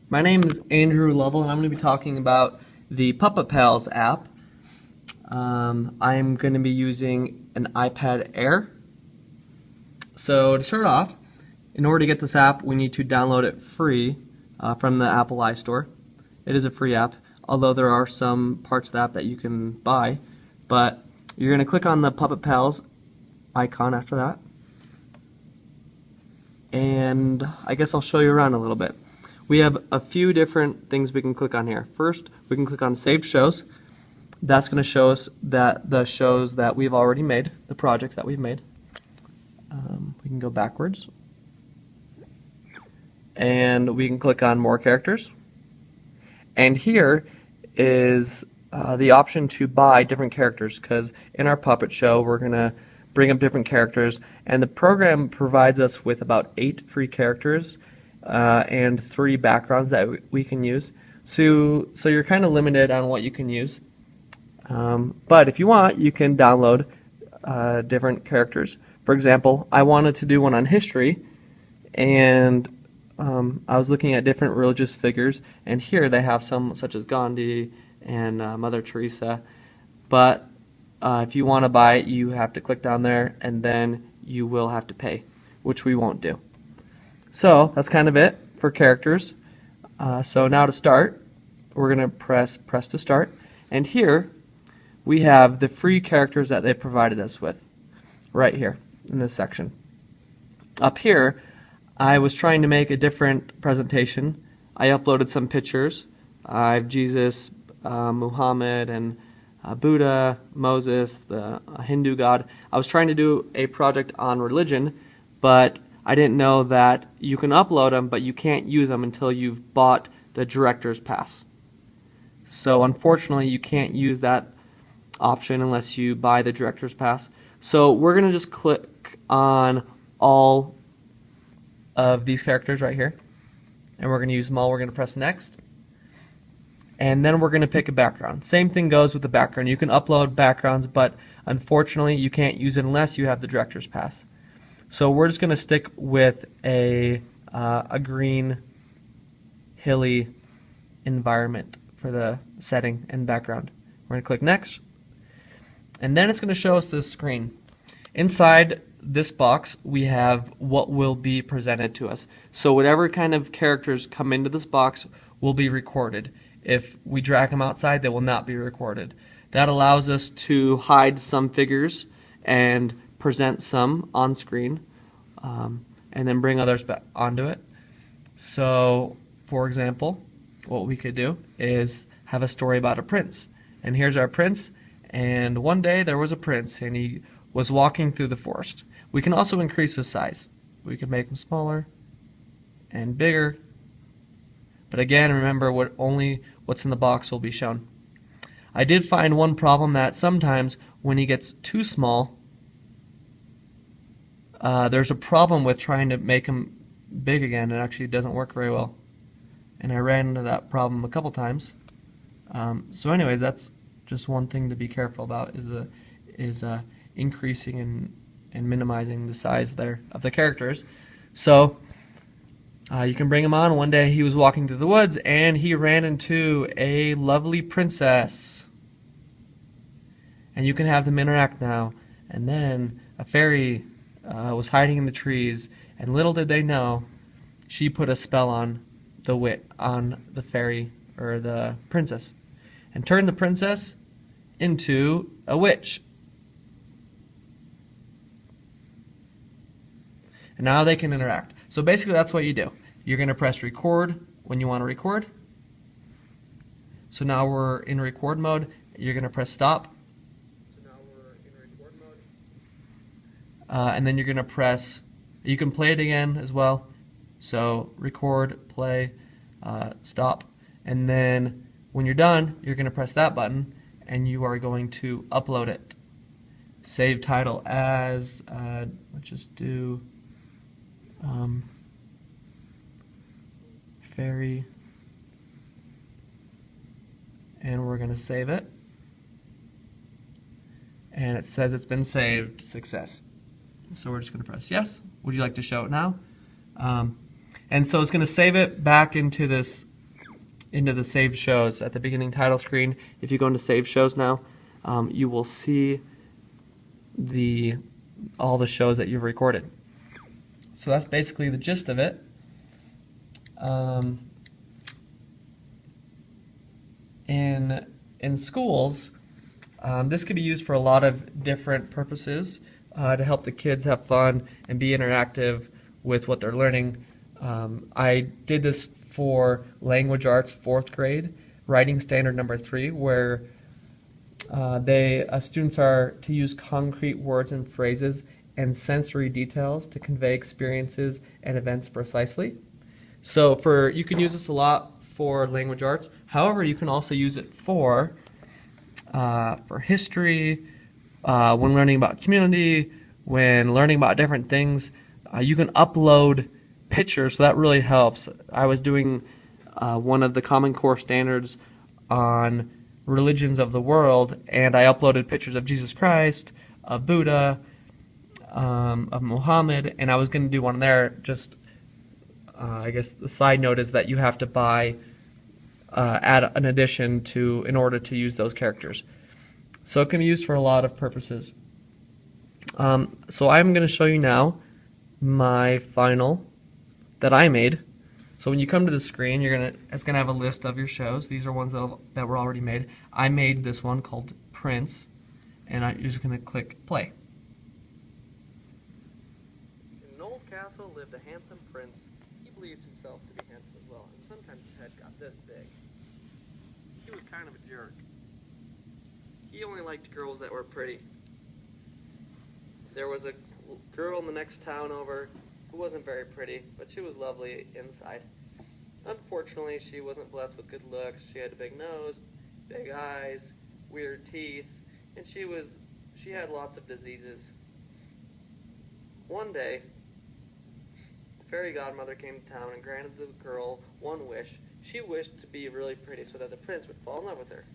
My name is Andrew Lovell, and I'm going to be talking about the PuppetPals app. I'm going to be using an iPad Air. So to start off, in order to get this app, we need to download it free from the Apple iStore. It is a free app, although there are some parts of the app that you can buy. But you're going to click on the PuppetPals icon after that. And I guess I'll show you around a little bit. We have a few different things we can click on here. First, we can click on Saved Shows. That's going to show us that the shows that we've already made, the projects that we've made. We can go backwards. And we can click on More Characters. And here is the option to buy different characters, because in our puppet show we're going to bring up different characters, and the program provides us with about 8 free characters and 3 backgrounds that we can use. So you're kind of limited on what you can use. But if you want, you can download different characters. For example, I wanted to do one on history, and I was looking at different religious figures, and here they have some such as Gandhi and Mother Teresa. But if you want to buy it, you have to click down there, and then you will have to pay, which we won't do. So that's kind of it for characters. So now to start, we're going to press to start, and here we have the free characters that they provided us with right here in this section. Up here, I was trying to make a different presentation. I uploaded some pictures. I have Jesus, Muhammad, and Buddha, Moses, the Hindu god. I was trying to do a project on religion, but I didn't know that you can upload them, but you can't use them until you've bought the director's pass. So unfortunately, you can't use that option unless you buy the director's pass. So we're going to just click on all of these characters right here, and we're going to use them all. We're going to press next, and then we're going to pick a background. Same thing goes with the background. You can upload backgrounds, but unfortunately you can't use it unless you have the director's pass. So we're just going to stick with a green hilly environment for the setting and background. We're going to click next, and then it's going to show us this screen. Inside this box we have what will be presented to us. So whatever kind of characters come into this box will be recorded. If we drag them outside, they will not be recorded. That allows us to hide some figures and present some on screen, and then bring others back onto it. So for example, what we could do is have a story about a prince, and here's our prince, and one day there was a prince and he was walking through the forest. We can also increase his size. We can make him smaller and bigger, but again, remember, only what's in the box will be shown. I did find one problem, that sometimes when he gets too small, there's a problem with trying to make him big again. It actually doesn't work very well, and I ran into that problem a couple times. So anyways, that's just one thing to be careful about, is increasing and minimizing the size there of the characters. So you can bring him on. One day he was walking through the woods and he ran into a lovely princess, and you can have them interact now. And then a fairy was hiding in the trees, and little did they know, she put a spell on the fairy, or the princess, and turned the princess into a witch. And now they can interact. So basically that's what you do. You're going to press record when you want to record. So now we're in record mode. You're going to press stop. So now we're in record mode. And then you're going to press, you can play it again as well. So record, play, stop. And then when you're done, you're going to press that button and you are going to upload it. Save title as, let's just do fairy, and we're going to save it, and it says it's been saved, success. So we're just going to press yes. Would you like to show it now? And so it's going to save it back into this into the saved shows at the beginning title screen. If you go into saved shows now, you will see all the shows that you've recorded. So that's basically the gist of it. In schools, this could be used for a lot of different purposes to help the kids have fun and be interactive with what they're learning. I did this for language arts 4th grade, writing standard number 3, where students are to use concrete words and phrases and sensory details to convey experiences and events precisely. So you can use this a lot for language arts. However, you can also use it for history, when learning about community, when learning about different things. You can upload pictures, so that really helps. I was doing one of the Common Core standards on religions of the world, and I uploaded pictures of Jesus Christ, of Buddha, of Muhammad, and I was going to do one there. Just I guess the side note is that you have to add an addition in order to use those characters. So it can be used for a lot of purposes. So I'm going to show you now my final that I made. So when you come to the screen, it's gonna have a list of your shows. These are ones that were already made. I made this one called Prince, and you're just gonna click play. In an old castle lived a handsome prince. He believed himself to be handsome as well, and sometimes his head got this big. He was kind of a jerk. He only liked girls that were pretty. There was a girl in the next town over who wasn't very pretty, but she was lovely inside. Unfortunately, she wasn't blessed with good looks. She had a big nose, big eyes, weird teeth, and she had lots of diseases. One day, the fairy godmother came to town and granted the girl one wish. She wished to be really pretty so that the prince would fall in love with her.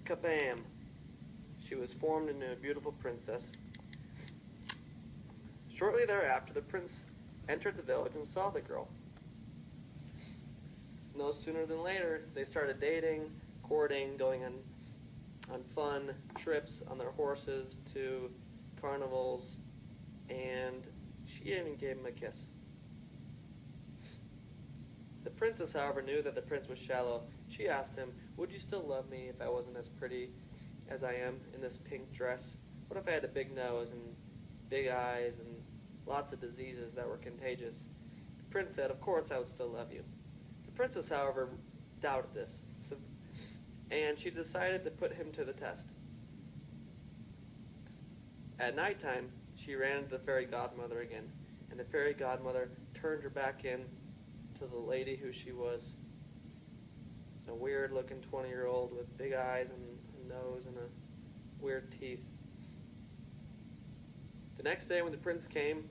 Kabam! She was formed into a beautiful princess. Shortly thereafter, the prince entered the village and saw the girl. No sooner than later, they started dating, courting, going on fun trips on their horses to carnivals, and she even gave him a kiss. The princess, however, knew that the prince was shallow. She asked him, "Would you still love me if I wasn't as pretty as I am in this pink dress? What if I had a big nose and big eyes and lots of diseases that were contagious?" The prince said, "Of course I would still love you." The princess, however, doubted this, and she decided to put him to the test. At nighttime, she ran into the fairy godmother again, and the fairy godmother turned her back in to the lady who she was. A weird-looking 20-year-old with big eyes and a nose and weird teeth. The next day when the prince came,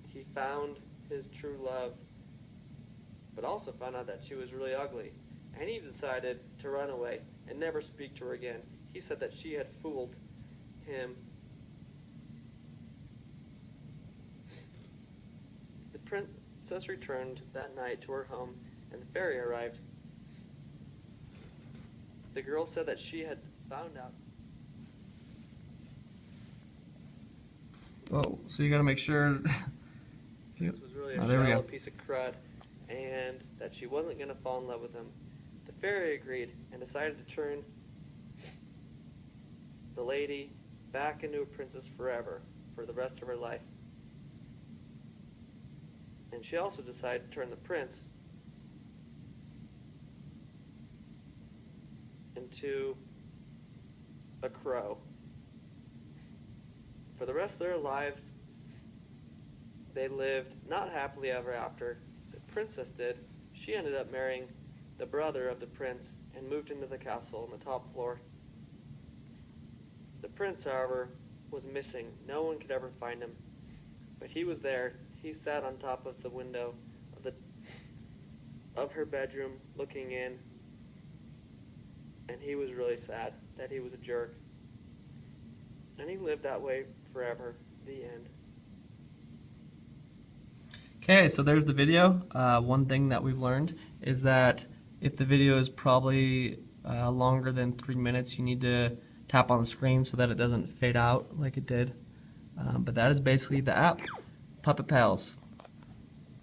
he found his true love, but also found out that she was really ugly, and he decided to run away and never speak to her again. He said that she had fooled him. The princess returned that night to her home, and the fairy arrived. The girl said that she had found out. Whoa, so you gotta make sure. This was really a shallow piece of crud, and that she wasn't gonna fall in love with him. The fairy agreed and decided to turn the lady back into a princess forever, for the rest of her life. And she also decided to turn the prince into a crow. For the rest of their lives, they lived not happily ever after. The princess did. She ended up marrying the brother of the prince and moved into the castle on the top floor. The prince, however, was missing. No one could ever find him. But he was there. He sat on top of the window of her bedroom looking in, and he was really sad that he was a jerk. And he lived that way forever. The end. Okay, so there's the video. One thing that we've learned is that if the video is probably longer than 3 minutes, you need to tap on the screen so that it doesn't fade out like it did. But that is basically the app, Puppet Pals.